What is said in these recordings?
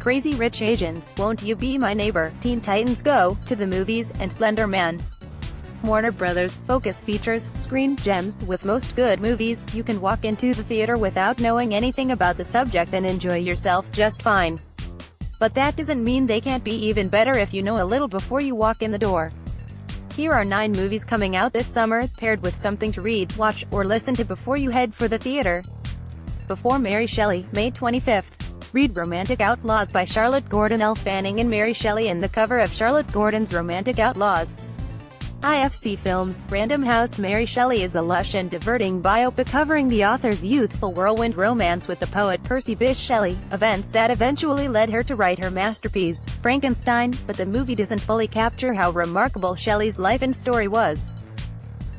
Crazy Rich Asians, Won't You Be My Neighbor, Teen Titans Go! To the Movies, and Slender Man. Warner Brothers Focus Features Screen Gems. With most good movies, you can walk into the theater without knowing anything about the subject and enjoy yourself just fine. But that doesn't mean they can't be even better if you know a little before you walk in the door. Here are 9 movies coming out this summer, paired with something to read, watch, or listen to before you head for the theater. Before Mary Shelley, May 25th. Read Romantic Outlaws by Charlotte Gordon. Elle Fanning and Mary Shelley in the cover of Charlotte Gordon's Romantic Outlaws. IFC Films, Random House. Mary Shelley is a lush and diverting biopic covering the author's youthful whirlwind romance with the poet Percy Bysshe Shelley, events that eventually led her to write her masterpiece, Frankenstein, but the movie doesn't fully capture how remarkable Shelley's life and story was.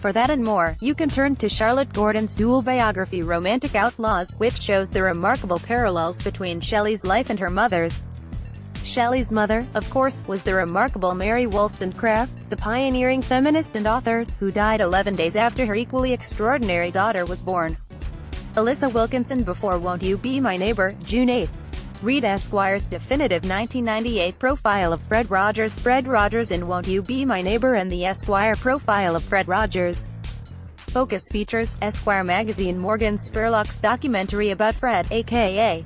For that and more, you can turn to Charlotte Gordon's dual biography Romantic Outlaws, which shows the remarkable parallels between Shelley's life and her mother's. Shelley's mother, of course, was the remarkable Mary Wollstonecraft, the pioneering feminist and author, who died 11 days after her equally extraordinary daughter was born. Alyssa Wilkinson. Before Won't You Be My Neighbor, June 8th. Read Esquire's definitive 1998 profile of Fred Rogers. Fred Rogers in Won't You Be My Neighbor and the Esquire profile of Fred Rogers. Focus Features Esquire magazine. Morgan Spurlock's documentary about Fred, a.k.a.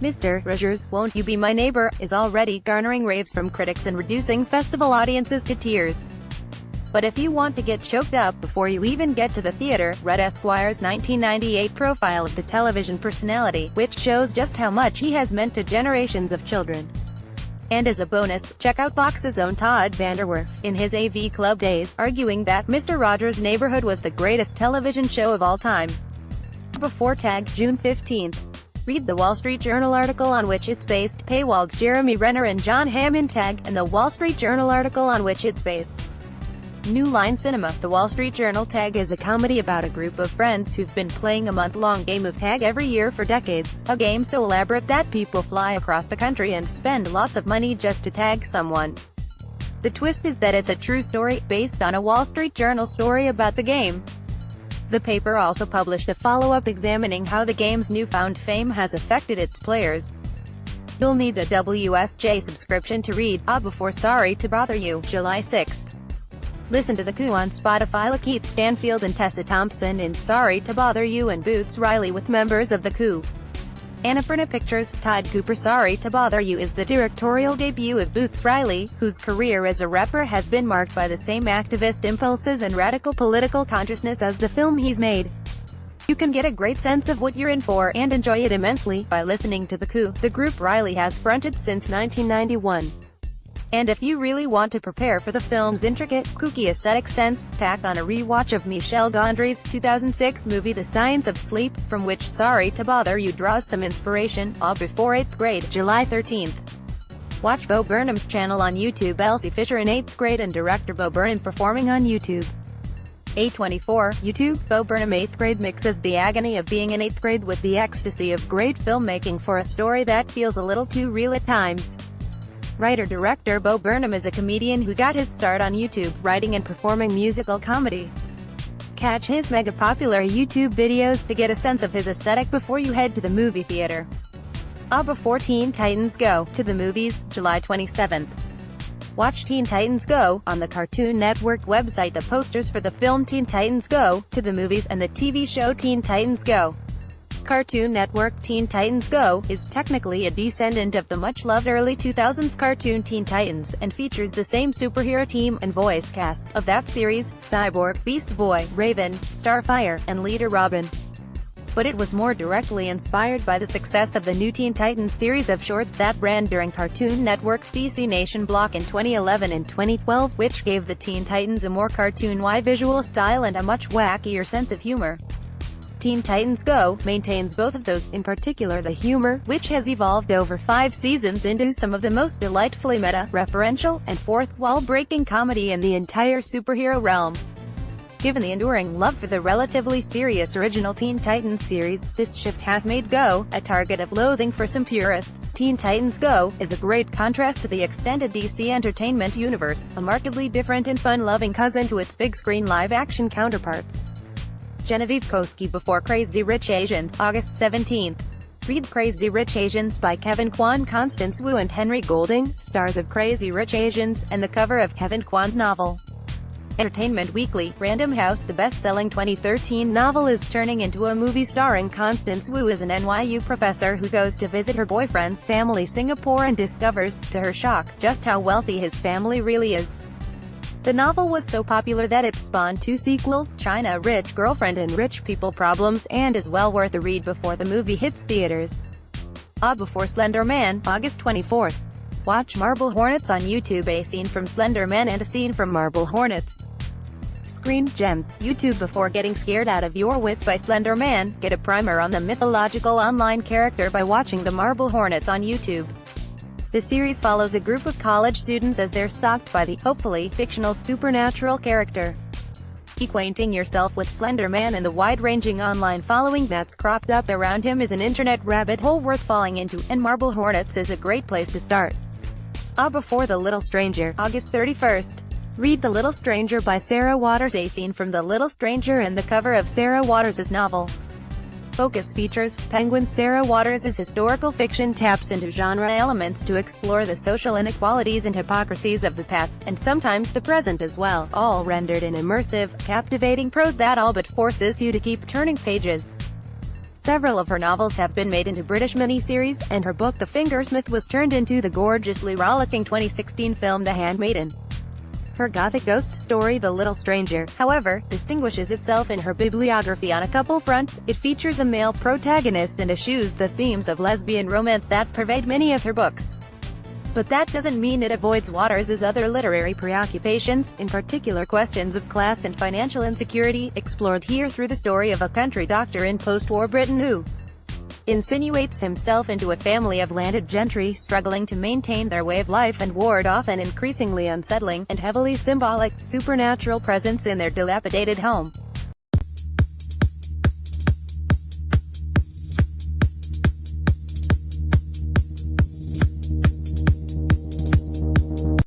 Mr. Rogers, Won't You Be My Neighbor, is already garnering raves from critics and reducing festival audiences to tears. But if you want to get choked up before you even get to the theater, read Esquire's 1998 profile of the television personality, which shows just how much he has meant to generations of children. And as a bonus, check out Fox's own Todd Vanderwerf, in his AV Club days, arguing that Mr. Rogers' Neighborhood was the greatest television show of all time. Before Tag, June 15th. Read the Wall Street Journal article on which it's based, Paywall's Jeremy Renner and John Hammond. Tag, and the Wall Street Journal article on which it's based. New Line Cinema. The Wall Street Journal Tag is a comedy about a group of friends who've been playing a month-long game of tag every year for decades, a game so elaborate that people fly across the country and spend lots of money just to tag someone. The twist is that it's a true story, based on a Wall Street Journal story about the game. The paper also published a follow-up examining how the game's newfound fame has affected its players. You'll need a WSJ subscription to read Before Sorry to Bother You, July 6th. Listen to The Coup on Spotify. Lakeith Stanfield and Tessa Thompson in Sorry to Bother You, and Boots Riley with members of The Coup. Annapurna Pictures. Todd Cooper. Sorry to Bother You is the directorial debut of Boots Riley, whose career as a rapper has been marked by the same activist impulses and radical political consciousness as the film he's made. You can get a great sense of what you're in for, and enjoy it immensely, by listening to The Coup, the group Riley has fronted since 1991. And if you really want to prepare for the film's intricate, kooky aesthetic sense, tack on a rewatch of Michel Gondry's 2006 movie The Science of Sleep, from which Sorry to Bother You draws some inspiration. Before 8th grade, July 13th. Watch Bo Burnham's channel on YouTube. Elsie Fisher in 8th grade and director Bo Burnham performing on YouTube. A24, YouTube. Bo Burnham 8th grade mixes the agony of being in 8th grade with the ecstasy of great filmmaking for a story that feels a little too real at times. Writer-director Bo Burnham is a comedian who got his start on YouTube, writing and performing musical comedy. Catch his mega-popular YouTube videos to get a sense of his aesthetic before you head to the movie theater. Before Teen Titans Go! To the Movies, July 27th. Watch Teen Titans Go! On the Cartoon Network website. The posters for the film Teen Titans Go! To the Movies and the TV show Teen Titans Go! Cartoon Network. Teen Titans Go! Is technically a descendant of the much-loved early 2000s cartoon Teen Titans, and features the same superhero team and voice cast of that series: Cyborg, Beast Boy, Raven, Starfire, and Leader Robin. But it was more directly inspired by the success of the new Teen Titans series of shorts that ran during Cartoon Network's DC Nation block in 2011 and 2012, which gave the Teen Titans a more cartoon-y visual style and a much wackier sense of humor. Teen Titans Go! Maintains both of those, in particular the humor, which has evolved over 5 seasons into some of the most delightfully meta, referential, and fourth-wall-breaking comedy in the entire superhero realm. Given the enduring love for the relatively serious original Teen Titans series, this shift has made Go! A target of loathing for some purists. Teen Titans Go! Is a great contrast to the extended DC Entertainment universe, a markedly different and fun-loving cousin to its big-screen live-action counterparts. Genevieve Koski. Before Crazy Rich Asians, August 17th. Read Crazy Rich Asians by Kevin Kwan. Constance Wu and Henry Golding, stars of Crazy Rich Asians, and the cover of Kevin Kwan's novel. Entertainment Weekly, Random House. The best-selling 2013 novel is turning into a movie starring Constance Wu as an NYU professor who goes to visit her boyfriend's family Singapore and discovers, to her shock, just how wealthy his family really is. The novel was so popular that it spawned 2 sequels, China Rich Girlfriend and Rich People Problems, and is well worth a read before the movie hits theaters. Before Slender Man, August 24th. Watch Marble Hornets on YouTube. A scene from Slender Man and a scene from Marble Hornets. Screen Gems, YouTube. Before getting scared out of your wits by Slender Man, get a primer on the mythological online character by watching the Marble Hornets on YouTube. The series follows a group of college students as they're stalked by the, hopefully, fictional supernatural character. Acquainting yourself with Slender Man and the wide-ranging online following that's cropped up around him is an internet rabbit hole worth falling into, and Marble Hornets is a great place to start. Before The Little Stranger, August 31st. Read The Little Stranger by Sarah Waters. A scene from The Little Stranger and the cover of Sarah Waters' novel. Focus features, Penguin. Sarah Waters' historical fiction taps into genre elements to explore the social inequalities and hypocrisies of the past, and sometimes the present as well, all rendered in immersive, captivating prose that all but forces you to keep turning pages. Several of her novels have been made into British miniseries, and her book The Fingersmith was turned into the gorgeously rollicking 2016 film The Handmaiden. Her gothic ghost story The Little Stranger, however, distinguishes itself in her bibliography on a couple fronts. It features a male protagonist and eschews the themes of lesbian romance that pervade many of her books. But that doesn't mean it avoids Waters' other literary preoccupations, in particular questions of class and financial insecurity, explored here through the story of a country doctor in post-war Britain who insinuates himself into a family of landed gentry struggling to maintain their way of life and ward off an increasingly unsettling, and heavily symbolic, supernatural presence in their dilapidated home.